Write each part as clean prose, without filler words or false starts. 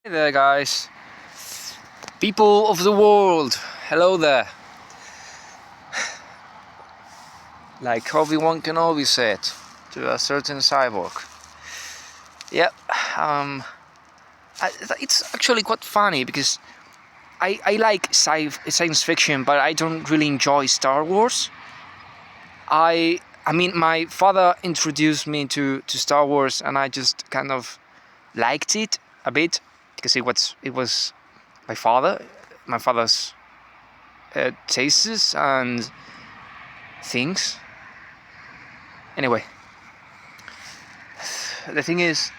Hey there, guys. People of the world, hello there. Like Obi-Wan Kenobi said to a certain cyborg. Yep, um, it's actually quite funny because I like science fiction, but I don't really enjoy Star Wars. I mean, my father introduced me to Star Wars, and I just kind of liked it a bit because it was my father's tastes and things. Anyway, the thing is,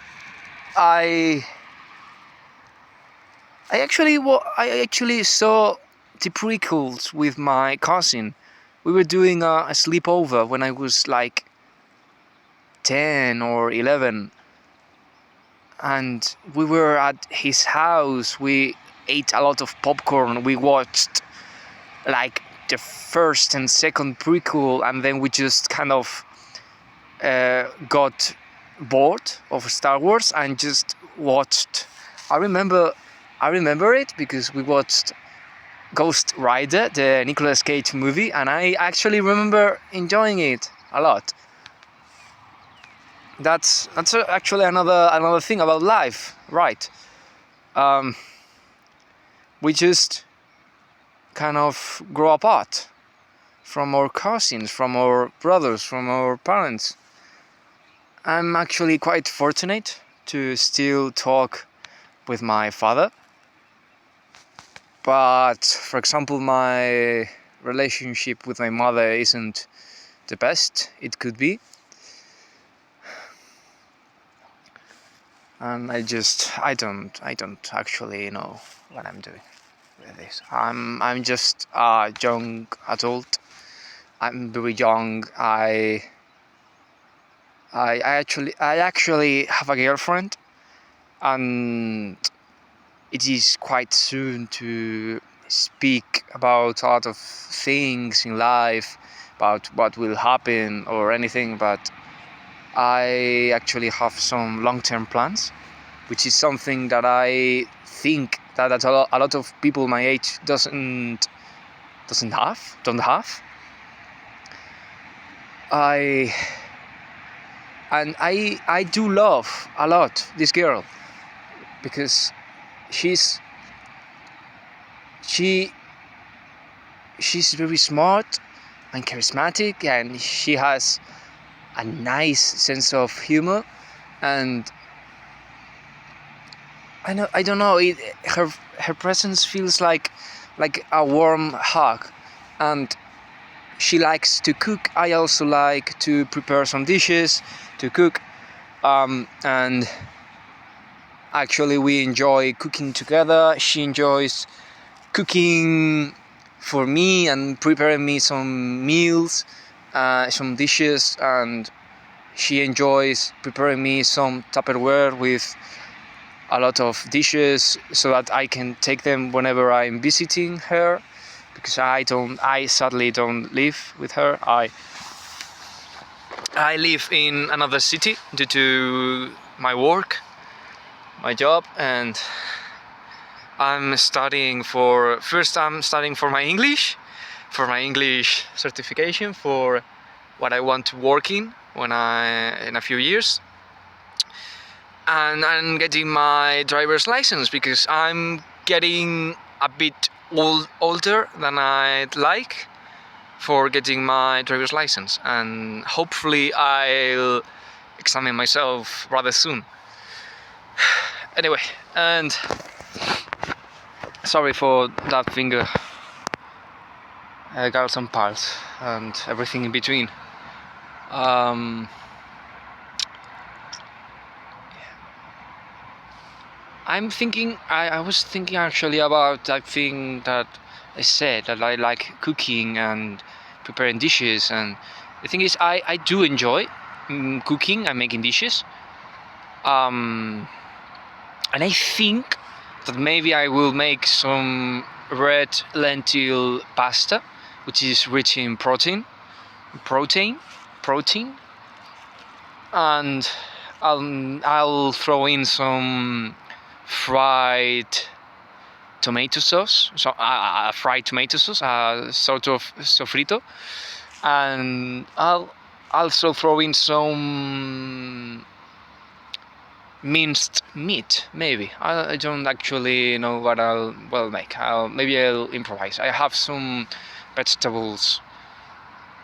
I I actually saw the prequels with my cousin. We were doing a sleepover when I was like 10 or 11, and we were at his house. We ate a lot of popcorn. We watched like the first and second prequel, and then we just kind of got bored of Star Wars and just watched. I remember, I remember it because we watched Ghost Rider, the Nicolas Cage movie, and I actually remember enjoying it a lot. That's actually another thing about life, right? Um, we just kind of grow apart from our cousins, from our brothers, from our parents. I'm actually quite fortunate to still talk with my father, but for example, my relationship with my mother isn't the best it could be, and I don't actually know what I'm doing with this. I'm just a young adult. I'm very young. I actually have a girlfriend, and it is quite soon to speak about a lot of things in life, about what will happen or anything, but I actually have some long-term plans, which is something that I think that a lot of people my age don't have. I and I do love a lot this girl because she's she she's very smart and charismatic, and she has a nice sense of humor, and I don't know, her presence feels like a warm hug. And she likes to cook. I also like to prepare some dishes, to cook, and actually we enjoy cooking together. She enjoys cooking for me and preparing me some meals, some dishes, and she enjoys preparing me some Tupperware with a lot of dishes so that I can take them whenever I'm visiting her, because I sadly don't live with her. I live in another city due to my work, my job, and I'm studying for for my English certification for what I want to work in in a few years. And I'm getting my driver's license because I'm getting a bit older than I'd like for getting my driver's license, and hopefully I'll examine myself rather soon. Anyway, and sorry for that finger. I got some parts and everything in between. Um, I was thinking actually about that thing that I said, that I like cooking and preparing dishes. And the thing is, I do enjoy cooking and making dishes. And I think that maybe I will make some red lentil pasta, which is rich in protein, protein, and I'll throw in some fried tomato sauce, so fried tomato sauce, sort of sofrito, and I'll also throw in some minced meat. Maybe I don't actually know what I'll make. Maybe I'll improvise. I have some vegetables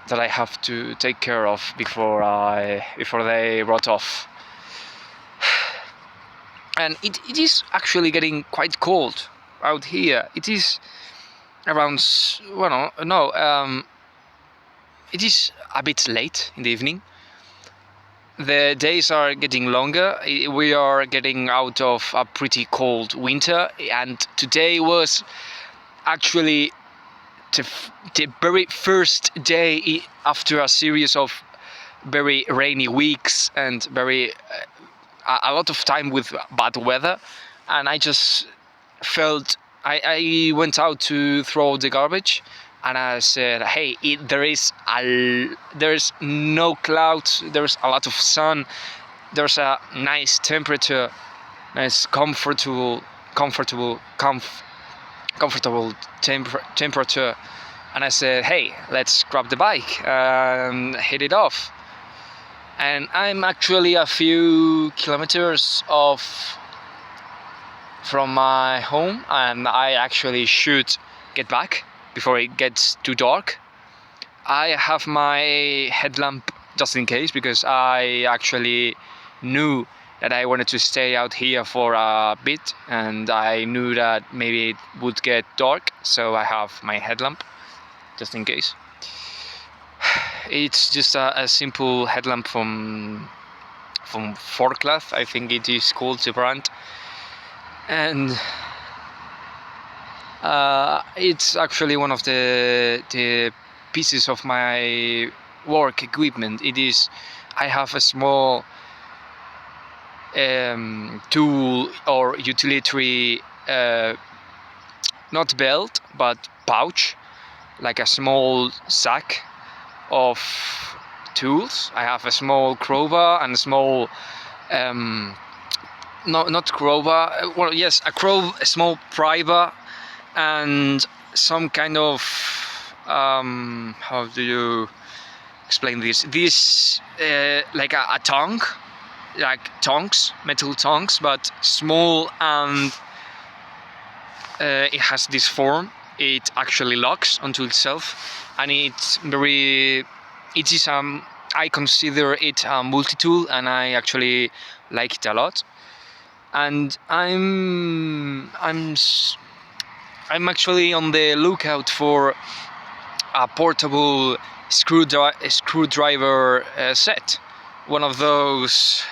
that I have to take care of before they rot off. And it is actually getting quite cold out here. It is around, well, no, it is a bit late in the evening. The days are getting longer. We are getting out of a pretty cold winter, and today was actually the very first day after a series of very rainy weeks and very a lot of time with bad weather, and I just felt I went out to throw the garbage, and I said, hey, there's no clouds, there's a lot of sun, there's a nice temperature, nice comfortable temperature, and I said, hey, let's grab the bike and hit it off. And I'm actually a few kilometers off from my home, and I actually should get back before it gets too dark. I have my headlamp just in case, because I actually knew that I wanted to stay out here for a bit, and I knew that maybe it would get dark, so I have my headlamp just in case. It's just a simple headlamp from Forklift, I think it is called, the brand, and it's actually one of the pieces of my work equipment. I have a small tool or utilitarian, not belt but pouch, like a small sack of tools. I have a small crowbar and a small not crowbar, well, yes, a small priber, and some kind of how do you explain this like a tongue, like tongs, metal tongs, but small, and it has this form. It actually locks onto itself, and it is I consider it a multi-tool, and I actually like it a lot. And I'm actually on the lookout for a portable screwdriver set, one of those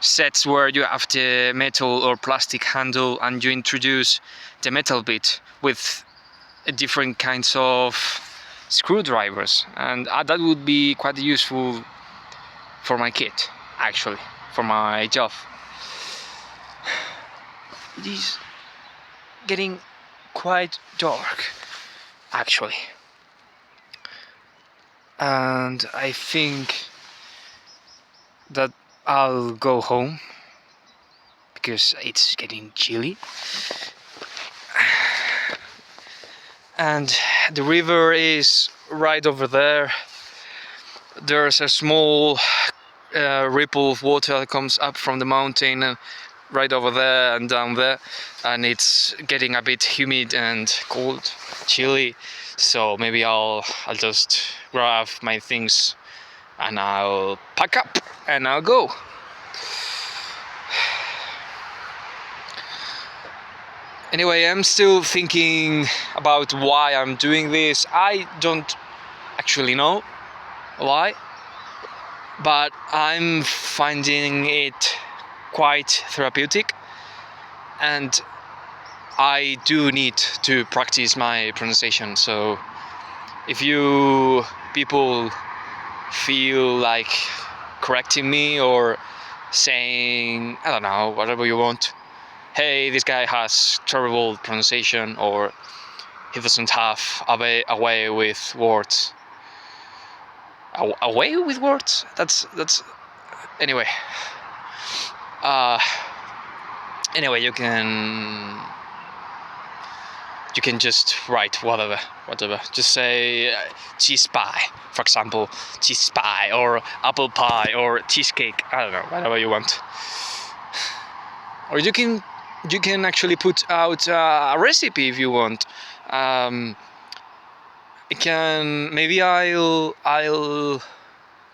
sets where you have the metal or plastic handle and you introduce the metal bit with different kinds of screwdrivers, and that would be quite useful for my kit, actually, for my job. It is getting quite dark, actually, and I think that I'll go home because it's getting chilly, and the river is right over there. There's a small ripple of water that comes up from the mountain right over there and down there, and it's getting a bit humid and cold, chilly, so maybe I'll just grab my things and I'll pack up and I'll go. Anyway, I'm still thinking about why I'm doing this. I don't actually know why, but I'm finding it quite therapeutic, and I do need to practice my pronunciation. So if you people feel like correcting me or saying, I don't know, whatever you want, hey, this guy has terrible pronunciation, or he doesn't have a way with words. A way with words? That's anyway. Anyway, you can just write whatever. Just say cheese pie, for example, cheese pie or apple pie or cheesecake. I don't know, whatever you want. Or you can actually put out a recipe if you want. I can maybe I'll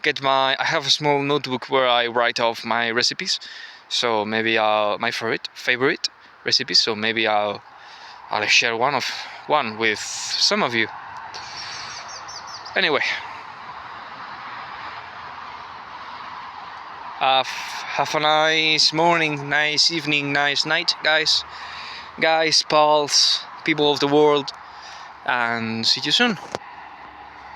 get I have a small notebook where I write off my recipes. So maybe my favorite recipes. So maybe I'll share one with some of you. Anyway, have a nice morning, nice evening, nice night, guys, pals, people of the world, and see you soon.